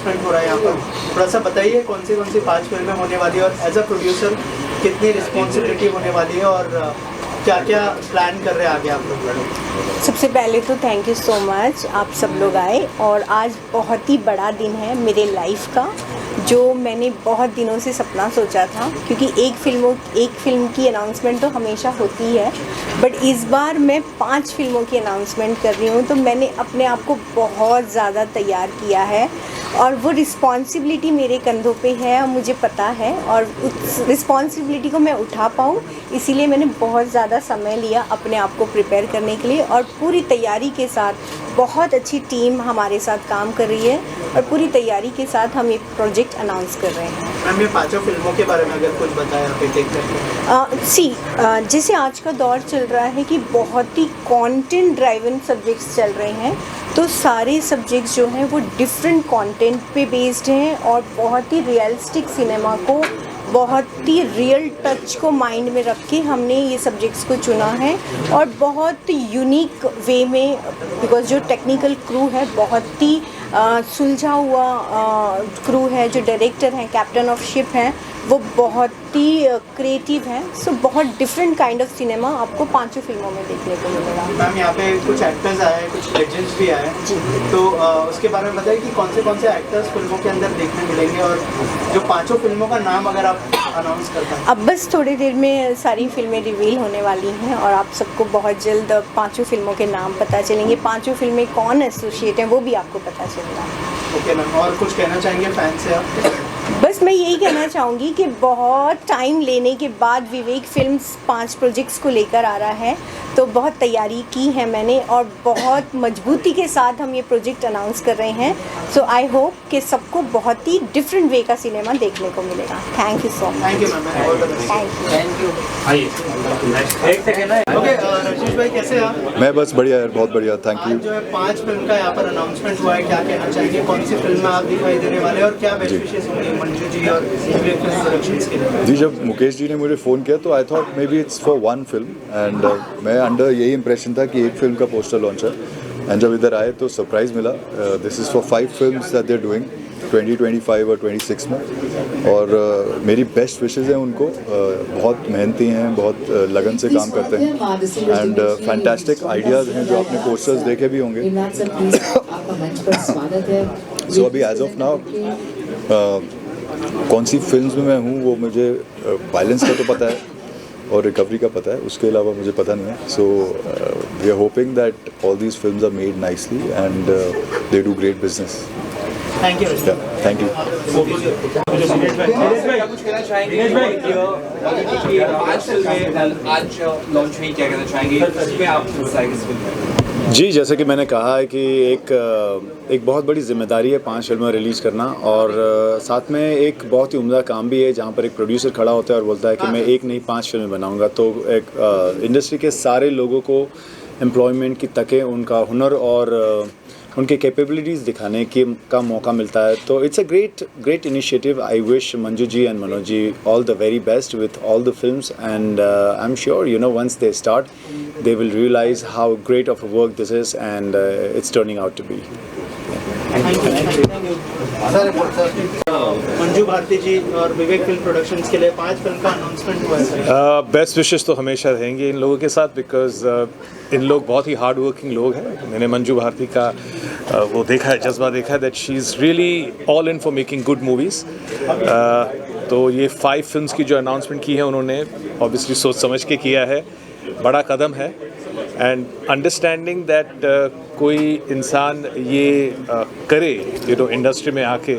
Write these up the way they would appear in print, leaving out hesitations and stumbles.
Announcement हो रहा है यहाँ पर, थोड़ा सा बताइए कौन सी 5 फिल्में होने वाली है और एज अ प्रोड्यूसर कितनी रिस्पॉन्सिबिलिटी होने वाली है और क्या क्या प्लान कर रहे हैं आगे आप लोग? सबसे पहले तो थैंक यू सो मच, आप सब लोग आए और आज बहुत ही बड़ा दिन है मेरे लाइफ का, जो मैंने बहुत दिनों से सपना सोचा था, क्योंकि एक फिल्म की अनाउंसमेंट तो हमेशा होती है, बट इस बार मैं 5 फिल्मों की अनाउंसमेंट कर रही हूँ। तो मैंने अपने आप को बहुत ज़्यादा तैयार किया है और वो रिस्पॉन्सिबिलिटी मेरे कंधों पे है और मुझे पता है, और उस रिस्पॉन्सिबिलिटी को मैं उठा पाऊँ इसीलिए मैंने बहुत ज़्यादा समय लिया अपने आप को प्रिपेयर करने के लिए, और पूरी तैयारी के साथ बहुत अच्छी टीम हमारे साथ काम कर रही है और पूरी तैयारी के साथ हम ये प्रोजेक्ट अनाउंस कर रहे हैं। मैम, ये 5 फिल्मों के बारे में अगर कुछ बताया आप एक करके। जैसे आज का दौर चल रहा है कि बहुत ही कंटेंट ड्राइवन सब्जेक्ट्स चल रहे हैं, तो सारे सब्जेक्ट्स जो हैं वो डिफरेंट कंटेंट पे बेस्ड हैं और बहुत ही रियलिस्टिक सिनेमा को, बहुत ही रियल टच को माइंड में रख के हमने ये सब्जेक्ट्स को चुना है, और बहुत यूनिक वे में, बिकॉज जो टेक्निकल क्रू है बहुत ही सुलझा हुआ क्रू है, जो डायरेक्टर हैं, कैप्टन ऑफ शिप हैं, वो बहुत ही क्रिएटिव हैं। सो बहुत डिफरेंट काइंड ऑफ सिनेमा आपको 5 फिल्मों में देखने को मिलेगा। मैम, यहाँ पे कुछ एक्टर्स आए हैं, कुछ लेजेंड्स भी आए हैं जी, तो उसके बारे में बताइए कि कौन से एक्टर्स फिल्मों के अंदर देखने मिलेंगे, और जो 5 फिल्मों का नाम अगर आप अनाउंस करते हैं। अब बस थोड़ी देर में सारी फिल्में रिवील होने वाली हैं और आप सबको बहुत जल्द 5 फिल्मों के नाम पता चलेंगे, 5 फिल्में कौन एसोसिएट हैं वो भी आपको पता चलेगा। ओके मैम, और कुछ कहना चाहेंगे फैन से आप? बस मैं यही कहना चाहूँगी कि बहुत टाइम लेने के बाद विवेक फिल्म्स 5 प्रोजेक्ट्स को लेकर आ रहा है, तो बहुत तैयारी की है मैंने और बहुत मजबूती के साथ हम ये प्रोजेक्ट अनाउंस कर रहे हैं। सो आई होप कि सबको बहुत ही डिफरेंट वे का सिनेमा देखने को मिलेगा। Thank you so much. Thank you ma'am. Thank you. Okay, Rashish भाई कैसे हैं आप? मैं बस बढ़िया यार, बहुत बढ़िया, थैंक आज यू। जो है 5 फिल्म का यहाँ पर अनाउंसमेंट हुआ है, क्या कहना चाहेंगे? कौन सी फिल्म में आप दिखाई देने वाले हैं और क्या बेस्ट विशेष होंगी मंजू जी और विवेक फिल्म प्रोडक्शंस के लिए? जी, जब मुकेश जी ने मुझे फ़ोन किया तो I thought may be it's for 1 film, and मैं अंडर यही इंप्रेशन था कि एक फिल्म का पोस्टर लॉन्च है, एंड जब इधर आए तो सरप्राइज़ मिला। This is four 5 films that they are doing 2025 और 26 में, और मेरी बेस्ट विशेज़ हैं उनको। बहुत मेहनती हैं, बहुत लगन से काम करते हैं, एंड फैंटास्टिक आइडियाज़ हैं जो आपने पोस्टर्स देखे भी होंगे। सो अभी एज ऑफ नाउ कौन सी फिल्म्स में मैं हूँ वो मुझे वायलेंस का तो पता है और रिकवरी का पता है, उसके अलावा मुझे पता नहीं है। So we are hoping that all these films are made nicely and they do great business. Thank you. Thank you. कुछ कहना चाहेंगे? आज लॉन्च हुई, क्या कहना चाहेंगे इसमें आप? जी, जैसे कि मैंने कहा है कि एक बहुत बड़ी जिम्मेदारी है 5 फिल्में रिलीज़ करना, और साथ में एक बहुत ही उम्दा काम भी है जहाँ पर एक प्रोड्यूसर खड़ा होता है और बोलता है कि मैं एक नहीं 5 फिल्में बनाऊंगा। तो एक इंडस्ट्री के सारे लोगों को एम्प्लॉयमेंट की तकें, उनका हुनर और उनके कैपेबिलिटीज़ दिखाने का मौका मिलता है। तो it's a great initiative. I wish Manju ji and Manoj ji all the very best with all the films, and I am sure once they start they will realize how great of a work this is, and it's turning out to be. Manju Bharti ji और Vivek film productions के लिए 5 film का announcement हुआ है। Best wishes तो हमेशा रहेंगे इन लोगों के साथ, बिकॉज इन लोग बहुत ही हार्ड वर्किंग लोग हैं। मैंने मंजू भारती का वो देखा है, जज्बा देखा है, that she is really all in for making good movies. तो ये 5 फिल्म्स की जो अनाउंसमेंट की है उन्होंने ऑब्वियसली सोच समझ के किया है, बड़ा कदम है, एंड अंडरस्टैंडिंग दैट कोई इंसान ये करे इंडस्ट्री में आके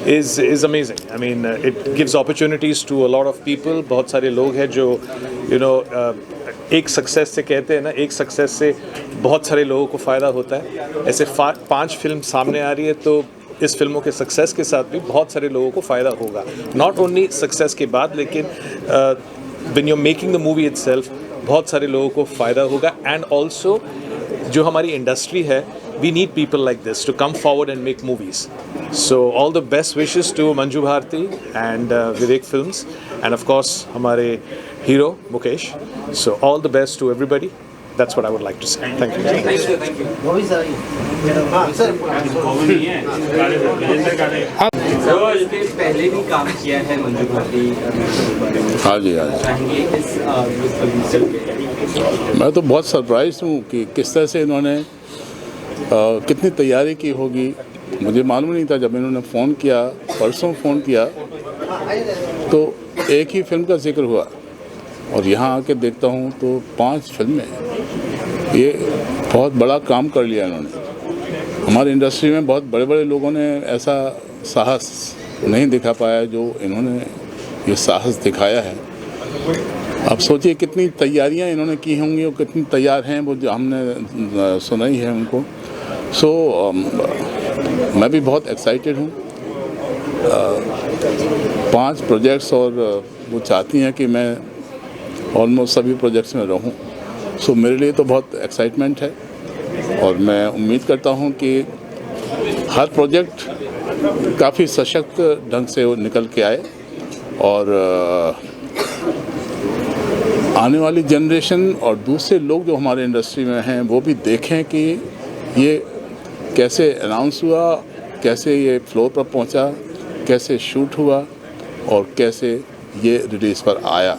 is amazing. I mean, it gives opportunities to a lot of people. बहुत सारे लोग हैं जो एक सक्सेस से कहते हैं ना, एक सक्सेस से बहुत सारे लोगों को फ़ायदा होता है। ऐसे 5 फिल्म सामने आ रही है, तो इस फिल्मों के सक्सेस के साथ भी बहुत सारे लोगों को फ़ायदा होगा। नॉट ओनली सक्सेस के बाद, लेकिन when you're making the movie itself बहुत सारे लोगों को फ़ायदा होगा। एंड ऑल्सो जो हमारी इंडस्ट्री है, we need people like this to come forward and make movies. So all the best wishes to Manju Bharti and Vivek Films, and of course हमारे hero Mukesh. So all the best to everybody. that's what I would like to say. Thank you. Thank you, thank you. Sir, इसके पहले भी काम किया है मंजू भाटी। हाँ जी, हाँ जी। चाहेंगे इस फिल्म से मैं तो बहुत सरप्राइज हूँ कि किस तरह से इन्होंने कितनी तैयारी की होगी। मुझे मालूम नहीं था। जब इन्होंने फ़ोन किया, परसों फ़ोन किया, तो एक ही फिल्म का जिक्र हुआ और यहाँ आके देखता हूँ तो 5 फिल्में। ये बहुत बड़ा काम कर लिया इन्होंने। हमारी इंडस्ट्री में बहुत बड़े बड़े लोगों ने ऐसा साहस नहीं दिखा पाया जो इन्होंने ये साहस दिखाया है। अब सोचिए कितनी तैयारियां इन्होंने की होंगी और कितनी तैयार हैं वो, जो हमने सुनाई है उनको। मैं भी बहुत एक्साइटेड हूँ। 5 प्रोजेक्ट्स और वो चाहती हैं कि मैं ऑलमोस्ट सभी प्रोजेक्ट्स में रहूँ। मेरे लिए तो बहुत एक्साइटमेंट है और मैं उम्मीद करता हूँ कि हर प्रोजेक्ट काफ़ी सशक्त ढंग से निकल के आए और आने वाली जनरेशन और दूसरे लोग जो हमारे इंडस्ट्री में हैं वो भी देखें कि ये कैसे अनाउंस हुआ, कैसे ये फ्लोर पर पहुंचा, कैसे शूट हुआ और कैसे ये रिलीज़ पर आया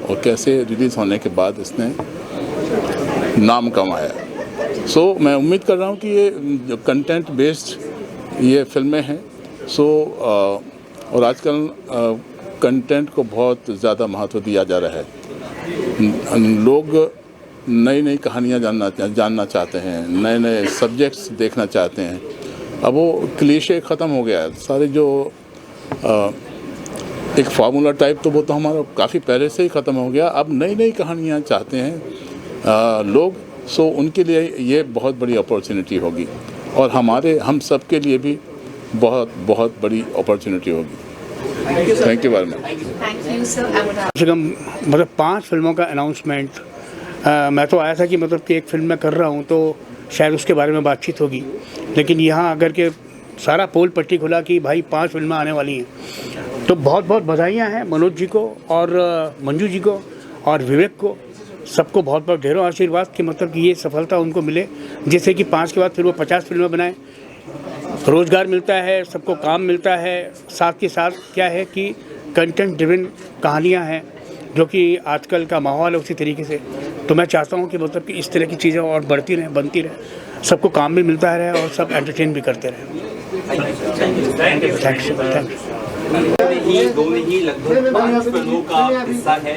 और कैसे रिलीज़ होने के बाद इसने नाम कमाया। मैं उम्मीद कर रहा हूँ कि ये जो कंटेंट बेस्ड ये फिल्में हैं और आजकल कंटेंट को बहुत ज़्यादा महत्व दिया जा रहा है। लोग नई नई कहानियाँ जानना चाहते हैं, नए नए सब्जेक्ट्स देखना चाहते हैं। अब वो क्लीशे ख़त्म हो गया है। सारे जो एक फार्मूला टाइप तो वो तो हमारा काफ़ी पहले से ही ख़त्म हो गया। अब नई नई कहानियाँ चाहते हैं लोग। उनके लिए ये बहुत बड़ी अपॉर्चुनिटी होगी और हम सब के लिए भी बहुत बहुत बड़ी अपॉर्चुनिटी होगी। Thank you very much. कम से कम मतलब 5 फिल्मों का अनाउंसमेंट। मैं तो आया था कि मतलब कि एक फिल्म मैं कर रहा हूँ तो शायद उसके बारे में बातचीत होगी, लेकिन यहाँ अगर के सारा पोल पट्टी खुला कि भाई 5 फिल्में आने वाली हैं, तो बहुत बहुत बधाइयाँ हैं मनोज जी को और मंजू जी को और विवेक को। सबको बहुत बहुत ढेरों आशीर्वाद कि मतलब कि ये सफलता उनको मिले, जिससे कि 5 के बाद फिर वो 50 फिल्में बनाएं। रोज़गार मिलता है, सबको काम मिलता है। साथ के साथ क्या है कि कंटेंट ड्रिवन कहानियाँ हैं जो कि आजकल का माहौल है उसी तरीके से। तो मैं चाहता हूँ कि मतलब कि इस तरह की चीज़ें और बढ़ती रहें, बनती रहें, सबको काम भी मिलता रहे और सब एंटरटेन भी करते रहें। Thank you. दोनों ही लगभग 5 फिल्मों का हिस्सा है।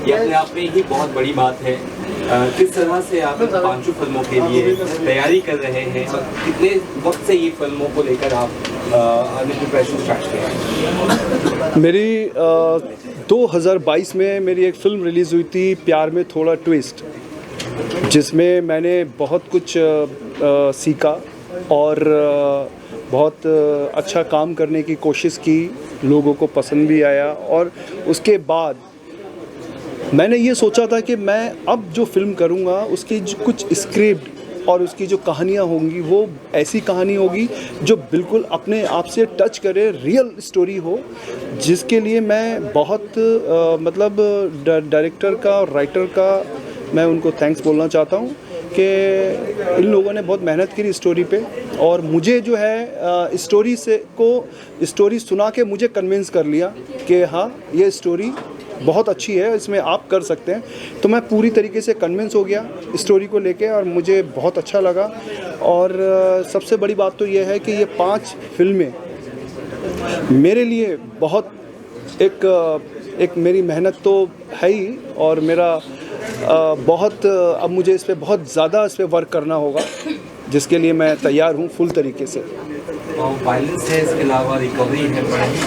ये अपने आप में ही बहुत बड़ी बात है। किस तरह से आप 5 फिल्मों के लिए तैयारी कर रहे हैं? कितने वक्त से ये फिल्मों को लेकर आप प्रिपरेशन स्टार्ट किया? मेरी 2022 में मेरी एक फ़िल्म रिलीज़ हुई थी, प्यार में थोड़ा ट्विस्ट, जिसमें मैंने बहुत कुछ सीखा और बहुत अच्छा काम करने की कोशिश की। लोगों को पसंद भी आया और उसके बाद मैंने ये सोचा था कि मैं अब जो फिल्म करूँगा उसकी जो कुछ स्क्रिप्ट और उसकी जो कहानियाँ होंगी वो ऐसी कहानी होगी जो बिल्कुल अपने आप से टच करे, रियल स्टोरी हो, जिसके लिए मैं बहुत मतलब डायरेक्टर का और राइटर का मैं उनको थैंक्स बोलना चाहता हूँ कि इन लोगों ने बहुत मेहनत की स्टोरी पे और मुझे जो है स्टोरी सुना के मुझे कन्विंस कर लिया कि हाँ ये स्टोरी बहुत अच्छी है, इसमें आप कर सकते हैं। तो मैं पूरी तरीके से कन्विंस हो गया स्टोरी को लेके और मुझे बहुत अच्छा लगा। और सबसे बड़ी बात तो ये है कि ये 5 फिल्में मेरे लिए बहुत एक मेरी मेहनत तो है ही और मेरा बहुत अब मुझे इस पर बहुत ज़्यादा वर्क करना होगा, जिसके लिए मैं तैयार हूँ फुल तरीके से। वायलेंस है, इसके अलावा रिकवरी है,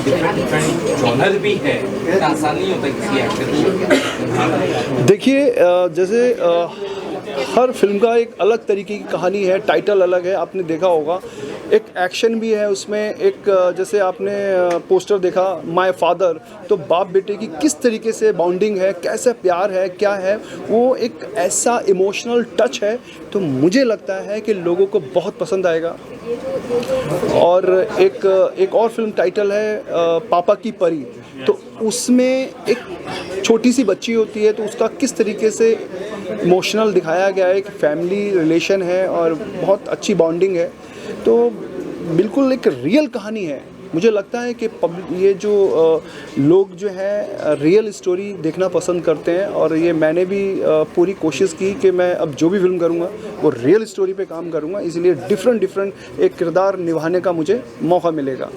डिफरेंट जॉनर भी है, आसानी होता है किसी एक्टर। देखिए जैसे हर फिल्म का एक अलग तरीके की कहानी है, टाइटल अलग है, आपने देखा होगा। एक एक्शन भी है उसमें, एक जैसे आपने पोस्टर देखा माय फादर, तो बाप बेटे की किस तरीके से बॉन्डिंग है, कैसा प्यार है, क्या है, वो एक ऐसा इमोशनल टच है। तो मुझे लगता है कि लोगों को बहुत पसंद आएगा। और एक और फिल्म टाइटल है पापा की परी, तो उसमें एक छोटी सी बच्ची होती है तो उसका किस तरीके से इमोशनल दिखाया गया है, एक फैमिली रिलेशन है और बहुत अच्छी बॉन्डिंग है। तो बिल्कुल एक रियल कहानी है। मुझे लगता है कि ये जो लोग जो है रियल स्टोरी देखना पसंद करते हैं, और ये मैंने भी पूरी कोशिश की कि मैं अब जो भी फिल्म करूँगा वो रियल स्टोरी पे काम करूँगा, इसलिए डिफरेंट एक किरदार निभाने का मुझे मौका मिलेगा।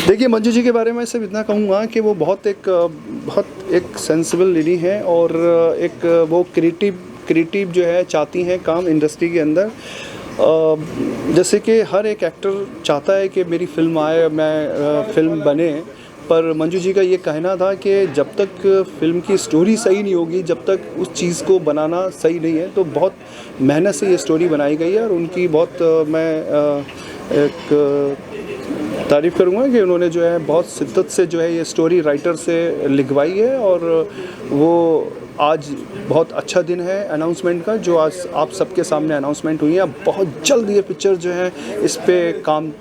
देखिए, मंजू जी के बारे में सिर्फ इतना कहूँगा कि वो बहुत एक सेंसिबल लेडी है, और एक वो क्रिएटिव जो है चाहती हैं काम इंडस्ट्री के अंदर। जैसे कि हर एक एक्टर चाहता है कि मेरी फिल्म आए, मैं फिल्म बने, पर मंजू जी का ये कहना था कि जब तक फिल्म की स्टोरी सही नहीं होगी, जब तक उस चीज़ को बनाना सही नहीं है, तो बहुत मेहनत से ये स्टोरी बनाई गई है। और उनकी बहुत मैं एक तारीफ़ करूँगा कि उन्होंने जो है बहुत शिद्दत से जो है ये स्टोरी राइटर से लिखवाई है, और वो आज बहुत अच्छा दिन है अनाउंसमेंट का, जो आज आप सबके सामने अनाउंसमेंट हुई है। बहुत जल्द ये पिक्चर जो है इस पे काम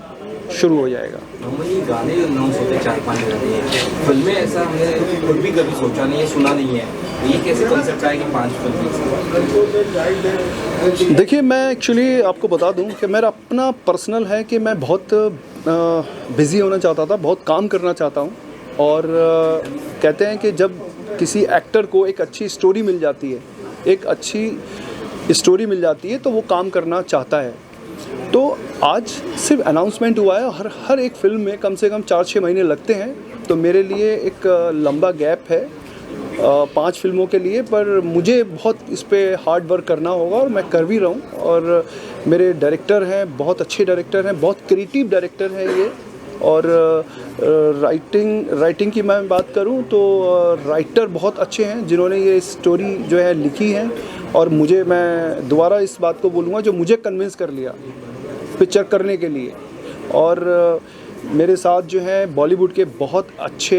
शुरू हो जाएगा। ये गाने अनाउंस होते 4-5 गाने, फिल्में ऐसा हमने खुद भी कभी सोचा नहीं है, सुना नहीं है, ये कैसे कॉन्सेप्ट आया कि 5 फिल्में? देखिए, मैं एक्चुअली आपको बता दूं कि मेरा अपना पर्सनल है कि मैं बहुत बिज़ी होना चाहता था, बहुत काम करना चाहता हूं, और कहते हैं कि जब किसी एक्टर को एक अच्छी स्टोरी मिल जाती है, तो वो काम करना चाहता है। तो आज सिर्फ अनाउंसमेंट हुआ है, हर एक फिल्म में कम से कम 4-6 महीने लगते हैं, तो मेरे लिए एक लंबा गैप है 5 फिल्मों के लिए, पर मुझे बहुत इस पे हार्ड वर्क करना होगा, और मैं कर भी रहा हूँ। और मेरे डायरेक्टर हैं, बहुत अच्छे डायरेक्टर हैं, बहुत क्रिएटिव डायरेक्टर हैं ये। और राइटिंग की मैं बात करूं तो राइटर बहुत अच्छे हैं जिन्होंने ये स्टोरी जो है लिखी है, और मैं दोबारा इस बात को बोलूँगा जो मुझे कन्विंस कर लिया पिक्चर करने के लिए। और मेरे साथ जो है बॉलीवुड के बहुत अच्छे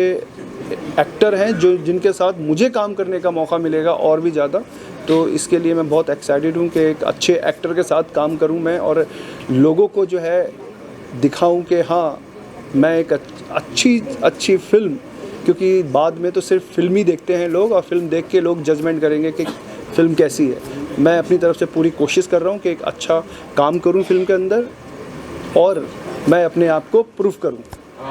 एक्टर हैं जिनके साथ मुझे काम करने का मौका मिलेगा और भी ज़्यादा। तो इसके लिए मैं बहुत एक्साइटेड हूँ कि एक अच्छे एक्टर के साथ काम करूँ मैं, और लोगों को जो है दिखाऊँ कि हाँ, मैं एक अच्छी फिल्म, क्योंकि बाद में तो सिर्फ फिल्म ही देखते हैं लोग, और फिल्म देख के लोग जजमेंट करेंगे कि फिल्म कैसी है। मैं अपनी तरफ से पूरी कोशिश कर रहा हूँ कि एक अच्छा काम करूँ फिल्म के अंदर, और मैं अपने आप को प्रूव करूँ।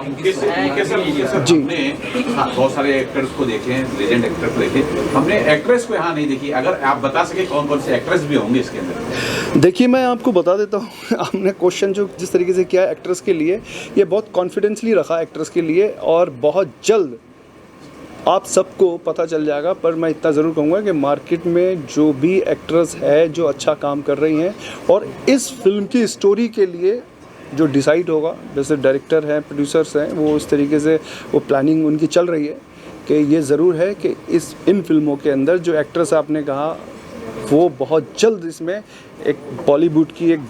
जी, बहुत सारे एक्टर्स को देखे हैं, लेजेंड एक्टर को देखे, हमने एक्ट्रेस को यहाँ नहीं देखी। अगर आप बता सके कौन से एक्ट्रेस भी होंगे इसके अंदर? देखिए, मैं आपको बता देता हूँ। आपने क्वेश्चन जो जिस तरीके से किया एक्ट्रेस के लिए, ये बहुत कॉन्फिडेंसली रखा एक्ट्रेस के लिए, और बहुत जल्द आप सबको पता चल जाएगा। पर मैं इतना ज़रूर कहूँगा कि मार्केट में जो भी एक्ट्रेस है जो अच्छा काम कर रही हैं, और इस फिल्म की स्टोरी के लिए जो डिसाइड होगा, जैसे डायरेक्टर हैं, प्रोड्यूसर्स हैं, वो इस तरीके से वो प्लानिंग उनकी चल रही है कि ये ज़रूर है कि इन फिल्मों के अंदर जो एक्ट्रेस आपने कहा, वो बहुत जल्द इसमें एक बॉलीवुड की एक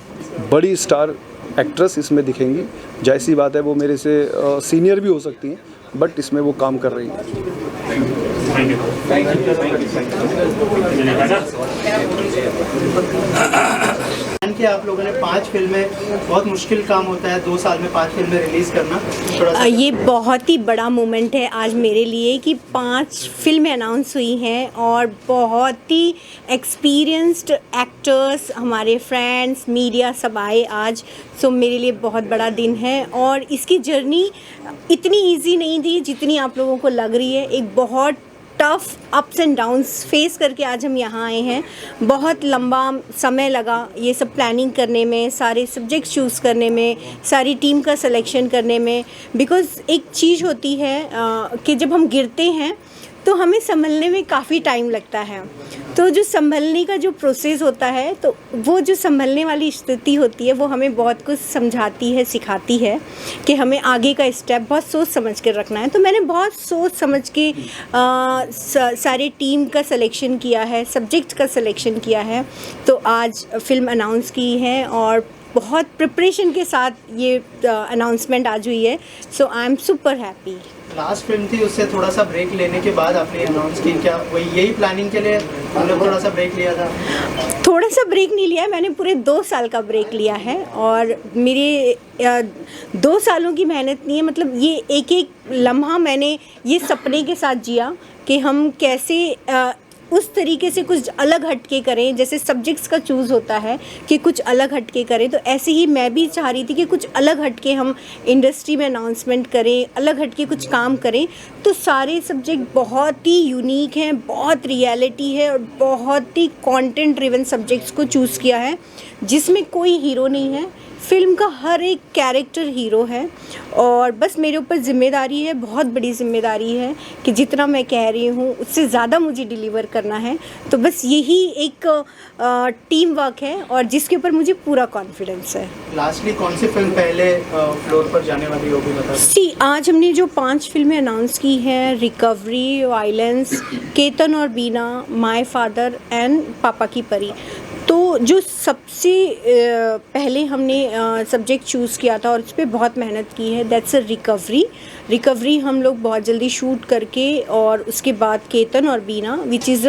बड़ी स्टार एक्ट्रेस इसमें दिखेंगी। जैसी बात है, वो मेरे से सीनियर भी हो सकती हैं, बट इसमें वो काम कर रही हैं। कि आप लोगों ने 5 फिल्में, बहुत मुश्किल काम होता है 2 साल में 5 फिल्में रिलीज़ करना, थोड़ा सा ये बहुत ही बड़ा मोमेंट है आज मेरे लिए कि 5 फिल्में अनाउंस हुई हैं, और बहुत ही एक्सपीरियंस्ड एक्टर्स, हमारे फ्रेंड्स, मीडिया सब आए आज। सो मेरे लिए बहुत बड़ा दिन है, और इसकी जर्नी इतनी इजी नहीं थी जितनी आप लोगों को लग रही है। एक बहुत tough ups and downs face करके आज हम यहाँ आए हैं। बहुत लंबा समय लगा ये सब प्लानिंग करने में, सारे सब्जेक्ट्स चूज़ करने में, सारी टीम का सिलेक्शन करने में। बिकॉज़ एक चीज़ होती है कि जब हम गिरते हैं तो हमें संभलने में काफ़ी टाइम लगता है। तो जो संभलने का जो प्रोसेस होता है, तो वो जो संभलने वाली स्थिति होती है, वो हमें बहुत कुछ समझाती है, सिखाती है कि हमें आगे का स्टेप बहुत सोच समझ कर रखना है। तो मैंने बहुत सोच समझ के सारे टीम का सिलेक्शन किया है, सब्जेक्ट का सिलेक्शन किया है। तो आज फिल्म अनाउंस की है, और बहुत प्रिपरेशन के साथ ये अनाउंसमेंट आज हुई है। So I am super happy. Last film थी, उससे थोड़ा सा ब्रेक लेने के बाद आपने अनाउंस की, क्या वही यही प्लानिंग के लिए हमने थोड़ा सा ब्रेक लिया था? थोड़ा सा ब्रेक नहीं लिया, मैंने पूरे 2 साल का ब्रेक लिया है, और मेरे 2 सालों की मेहनत नहीं है। मतलब ये एक लम्हा मैंने ये सपने के साथ जिया कि हम कैसे उस तरीके से कुछ अलग हटके करें, जैसे सब्जेक्ट्स का चूज़ होता है कि कुछ अलग हटके करें, तो ऐसे ही मैं भी चाह रही थी कि कुछ अलग हटके हम इंडस्ट्री में अनाउंसमेंट करें, अलग हटके कुछ काम करें। तो सारे सब्जेक्ट बहुत ही यूनिक हैं, बहुत रियलिटी है और बहुत ही कंटेंट ड्रिवन सब्जेक्ट्स को चूज़ किया है, जिसमें कोई हीरो नहीं है। फिल्म का हर एक कैरेक्टर हीरो है और बस मेरे ऊपर ज़िम्मेदारी है, बहुत बड़ी ज़िम्मेदारी है कि जितना मैं कह रही हूँ उससे ज़्यादा मुझे डिलीवर करना है। तो बस यही एक टीम वर्क है और जिसके ऊपर मुझे पूरा कॉन्फिडेंस है। लास्टली कौन सी फिल्म पहले फ्लोर पर जाने वाली होगी बता। आज हमने जो 5 फिल्में अनाउंस की हैं, रिकवरी, वायलेंस, केतन और बीना, माय फादर एंड पापा की परी। तो जो सबसे पहले हमने सब्जेक्ट चूज़ किया था और उस पर बहुत मेहनत की है, दैट्स अ रिकवरी हम लोग बहुत जल्दी शूट करके, और उसके बाद केतन और Bina which is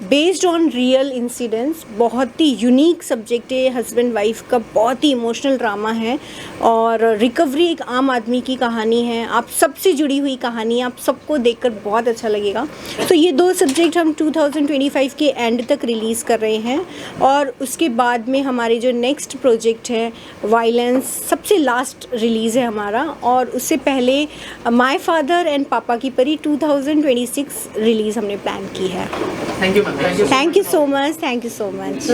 based on real incidents. बहुत ही यूनिक सब्जेक्ट है, हस्बैंड वाइफ का बहुत ही इमोशनल ड्रामा है। और रिकवरी एक आम आदमी की कहानी है, आप सबसे जुड़ी हुई कहानी है, आप सबको देखकर बहुत अच्छा लगेगा। तो ये 2 सब्जेक्ट हम 2025 के एंड तक रिलीज़ कर रहे हैं और उसके बाद में हमारे जो नेक्स्ट प्रोजेक्ट है वायलेंस सबसे लास्ट रिलीज़ है हमारा, और उससे पहले माय फादर एंड पापा की परी 2026 रिलीज़ हमने प्लान की है। Thank you ma'am. Thank you so much, thank you so much.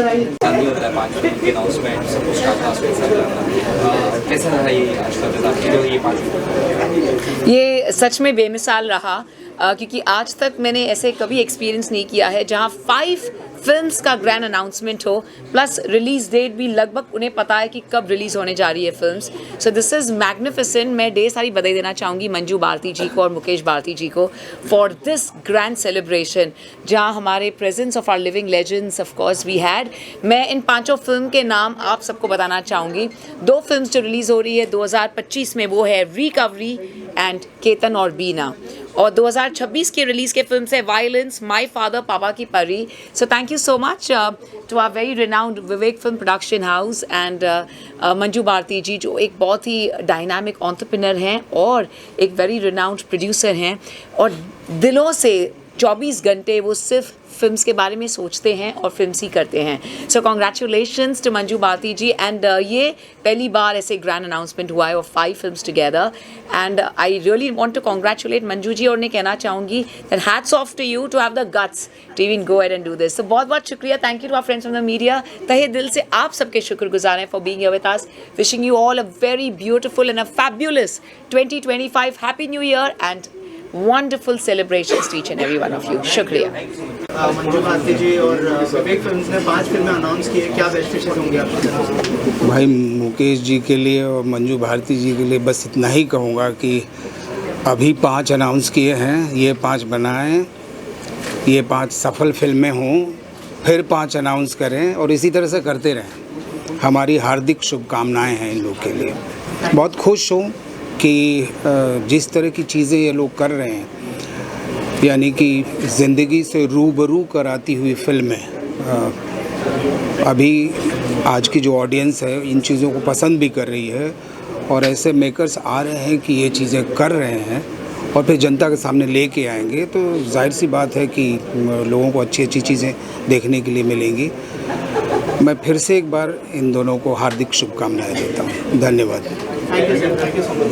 ये सच में बेमिसाल रहा, क्योंकि आज तक मैंने ऐसे कभी एक्सपीरियंस नहीं किया है जहाँ 5 फिल्म्स का ग्रैंड अनाउंसमेंट हो, प्लस रिलीज़ डेट भी लगभग उन्हें पता है कि कब रिलीज़ होने जा रही है films. So this is magnificent. मैं ढेर सारी बधाई देना चाहूँगी मंजू भारती जी को और मुकेश भारती जी को फॉर दिस ग्रैंड सेलिब्रेशन, जहाँ हमारे presence of our living legends of course we had. मैं इन 5 फिल्म के नाम आप सबको बताना चाहूँगी। 2 फिल्म्स जो रिलीज़ हो रही है 2025 में, वो है रिकवरी एंड केतन और बीना, और 2026 की रिलीज़ के फिल्म है वायलेंस, माय फादर, पापा की परी। So thank you so much to our very renowned Vivek film production house and Manju Bharti ji, जो एक बहुत ही डायनामिक एंटरप्रेन्योर हैं और एक वेरी रिनाउंड प्रोड्यूसर हैं, और दिलों से 24 घंटे वो सिर्फ फिल्म्स के बारे में सोचते हैं और फिल्म्स ही करते हैं। So congratulations to Manju Bharti ji, and ये पहली बार ऐसे ग्रैंड अनाउंसमेंट हुआ है of 5 films together, and I really want to congratulate Manju ji, और उन्हें कहना चाहूँगी that hats off to you to have the guts to even go and do this. तो बहुत बहुत शुक्रिया, thank you to our friends from the media. तहे दिल से आप सबके शुक्रगुजार हैं for being here with us. Wishing you all a very beautiful and a fabulous 2025 happy new year and wonderful celebrations to each and every one of you. शुक्रिया। मंजू भारती जी और विवेक films ने 5 फिल्में अनाउंस की है, क्या बेस्ट विशेस होंगे आपकी तरफ से? भाई मुकेश जी के लिए और मंजू भारती जी के लिए बस इतना ही कहूँगा कि अभी 5 अनाउंस किए हैं, ये 5 बनाएं, ये 5 सफल फिल्में हों, फिर 5 अनाउंस करें और इसी तरह से करते रहें। हमारी हार्दिक शुभकामनाएं हैं इन लोग के लिए। बहुत खुश हूँ कि जिस तरह की चीज़ें ये लोग कर रहे हैं, यानी कि ज़िंदगी से रूबरू कराती हुई फिल्में, अभी आज की जो ऑडियंस है इन चीज़ों को पसंद भी कर रही है, और ऐसे मेकर्स आ रहे हैं कि ये चीज़ें कर रहे हैं और फिर जनता के सामने लेके आएंगे, तो जाहिर सी बात है कि लोगों को अच्छी अच्छी चीज़ें देखने के लिए मिलेंगी। मैं फिर से एक बार इन दोनों को हार्दिक शुभकामनाएं देता हूँ। धन्यवाद। Thank you so much.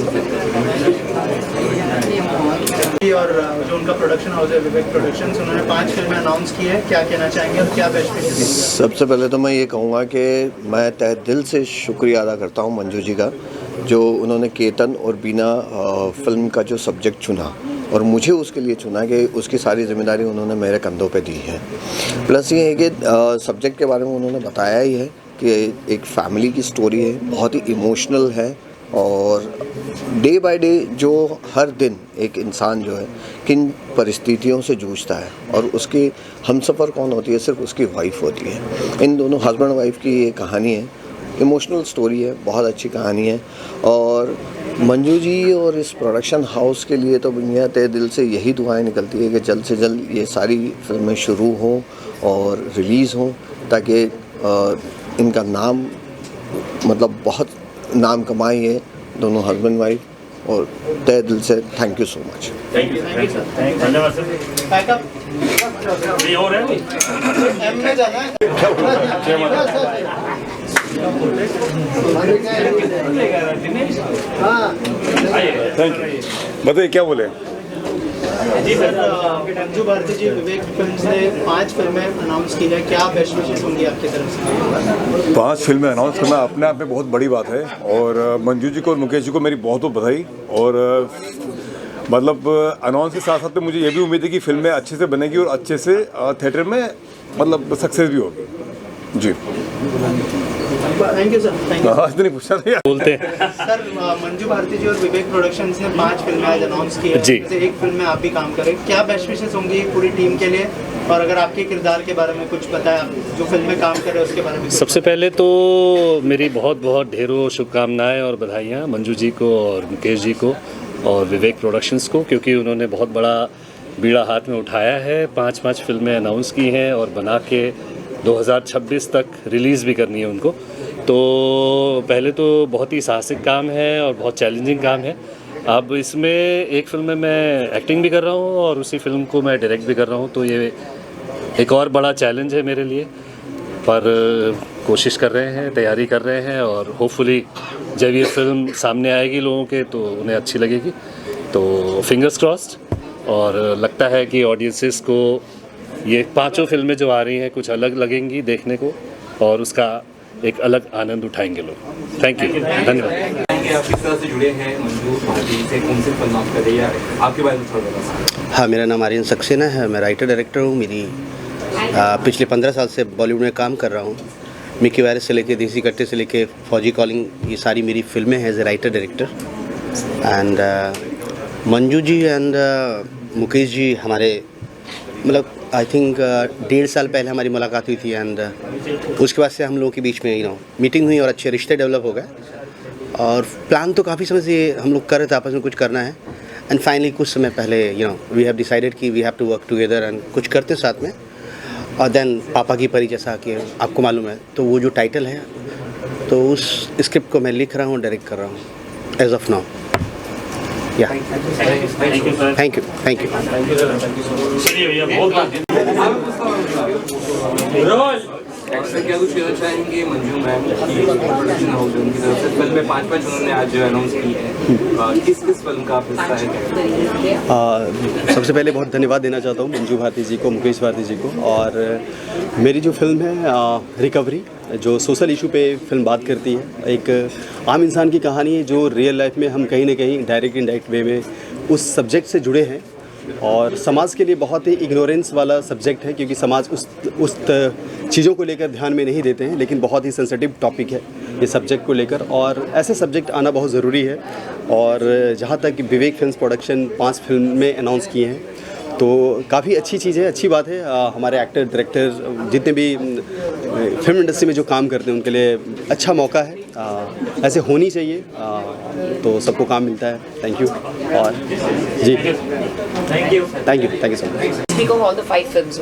और जो उनका प्रोडक्शन हाउस है विवेक प्रोडक्शंस, उन्होंने 5 फिल्में अनाउंस की है, क्या कहना चाहेंगे और क्या बेस्ट विशेस देंगे? सबसे पहले तो मैं ये कहूँगा कि मैं तहे दिल से शुक्रिया अदा करता हूँ मंजू जी का, जो उन्होंने केतन और बीना फिल्म का जो सब्जेक्ट चुना और मुझे उसके लिए चुना कि उसकी सारी जिम्मेदारी उन्होंने मेरे कंधों पे दी है। प्लस ये है कि सब्जेक्ट के बारे में उन्होंने बताया ही है कि एक फैमिली की स्टोरी है, बहुत ही इमोशनल है, और डे बाय डे जो हर दिन एक इंसान जो है किन परिस्थितियों से जूझता है, और उसकी हमसफ़र कौन होती है, सिर्फ उसकी वाइफ होती है। इन दोनों हस्बैंड वाइफ की ये कहानी है, इमोशनल स्टोरी है, बहुत अच्छी कहानी है। और मंजू जी और इस प्रोडक्शन हाउस के लिए तो दुनिया तहे दिल से यही दुआएं निकलती है कि जल्द से जल्द ये सारी फिल्में शुरू हों और रिलीज़ हों, ताकि इनका नाम मतलब बहुत नाम कमाई है दोनों हस्बैंड वाइफ, और तहे दिल से थैंक यू सो मच। धन्यवाद सर। बैकअप और है एम में जाना है। Thank you. बताइए क्या बोले? जी सर, मंजू भारती जी विवेक फिल्म्स ने 5 फिल्में अनाउंस की है, क्या बेस्ट विशेस होंगी आपकी तरफ से? 5 फिल्में अनाउंस करना अपने आप में बहुत बड़ी बात है और मंजू जी को और मुकेश जी को मेरी बहुत बहुत बधाई। और मतलब अनाउंस के साथ साथ में मुझे ये भी उम्मीद है कि फिल्में अच्छे से बनेगी और अच्छे से थिएटर में मतलब सक्सेस भी होगी। जी thank you sir. Thank you. आज नहीं पूछा था बोलते हैं सर, मंजू भारती जी और विवेक प्रोडक्शंस ने 5 फिल्में आज अनाउंस की है, जी। जैसे एक फिल्म में आप भी काम करें, क्या बेस्ट विशेस होंगी पूरी टीम के लिए? और अगर आपके किरदार के बारे में कुछ बताया, जो फिल्म में काम कर रहे हैं उसके बारे में। सबसे पहले तो मेरी बहुत बहुत ढेरों शुभकामनाएं और बधाइयाँ मंजू जी को और मुकेश जी को और विवेक प्रोडक्शंस को, क्योंकि उन्होंने बहुत बड़ा बीड़ा हाथ में उठाया है। 5 फिल्में अनाउंस की हैं और बना के 2026 तक रिलीज़ भी करनी है उनको। तो पहले तो बहुत ही साहसिक काम है और बहुत चैलेंजिंग काम है। अब इसमें एक फिल्म में मैं एक्टिंग भी कर रहा हूँ और उसी फिल्म को मैं डायरेक्ट भी कर रहा हूँ, तो ये एक और बड़ा चैलेंज है मेरे लिए, पर कोशिश कर रहे हैं, तैयारी कर रहे हैं और होपफुली जब ये फिल्म सामने आएगी लोगों के तो उन्हें अच्छी लगेगी। तो फिंगर्स क्रॉस्ड। और लगता है कि ऑडियंसेस को ये 5 फिल्में जो आ रही हैं कुछ अलग लगेंगी देखने को और उसका एक अलग आनंद उठाएंगे लोग। थैंक यू, धन्यवाद। आप किस तरह से जुड़े हैं मंजू भारती से, कौन सी फिल्म आप कर रही है, आपके बारे में थोड़ा बताइए। हाँ, मेरा नाम आर्यन सक्सेना है, मैं राइटर डायरेक्टर हूँ। मेरी पिछले 15 साल से बॉलीवुड में काम कर रहा हूँ। मिकी वायरस से लेके देसी कट्टे से लेके फौजी कॉलिंग, ये सारी मेरी फिल्में हैं as a writer director. And Manju ji and Mukesh ji हमारे मतलब आई थिंक 1.5 साल पहले हमारी मुलाकात हुई थी एंड उसके बाद से हम लोगों के बीच में मीटिंग हुई और अच्छे रिश्ते डेवलप हो गए। और प्लान तो काफ़ी समय से हम लोग कर रहे थे, आपस में कुछ करना है। एंड फाइनली कुछ समय पहले वी हैव डिसाइडेड कि we have to work together and कुछ करते साथ में। और देन पापा की परी जैसा कि आपको मालूम है, तो वो जो टाइटल है तो उस स्क्रिप्ट को मैं लिख रहा हूँ, डायरेक्ट कर रहा हूँ एज ऑफ नाउ। या थैंक यू। एक्टर क्या कुछ कहना चाहेंगे मंजू मैम की प्रोडक्शन हाउस उनकी तरफ से फिल्म में 5 उन्होंने आज अनाउंस की है, किस फिल्म का आप हिस्सा है? सबसे पहले बहुत धन्यवाद देना चाहता हूँ मंजू भारती जी को, मुकेश भारती जी को। और मेरी जो फिल्म है रिकवरी, जो सोशल इशू पे फिल्म बात करती है, एक आम इंसान की कहानी है जो रियल लाइफ में हम कहीं ना कहीं डायरेक्ट इनडायरेक्ट वे में उस सब्जेक्ट से जुड़े हैं। और समाज के लिए बहुत ही इग्नोरेंस वाला सब्जेक्ट है, क्योंकि समाज उस चीज़ों को लेकर ध्यान में नहीं देते हैं, लेकिन बहुत ही सेंसिटिव टॉपिक है ये सब्जेक्ट को लेकर और ऐसे सब्जेक्ट आना बहुत ज़रूरी है। और जहाँ तक विवेक फिल्म्स प्रोडक्शन 5 फिल्में अनाउंस किए हैं तो काफ़ी अच्छी चीज़ है, अच्छी बात है। हमारे एक्टर डायरेक्टर जितने भी फिल्म इंडस्ट्री में जो काम करते हैं उनके लिए अच्छा मौका है, ऐसे होनी चाहिए, तो सबको काम मिलता है। Thank you. और जी thank you so much. Speak of all the 5 films.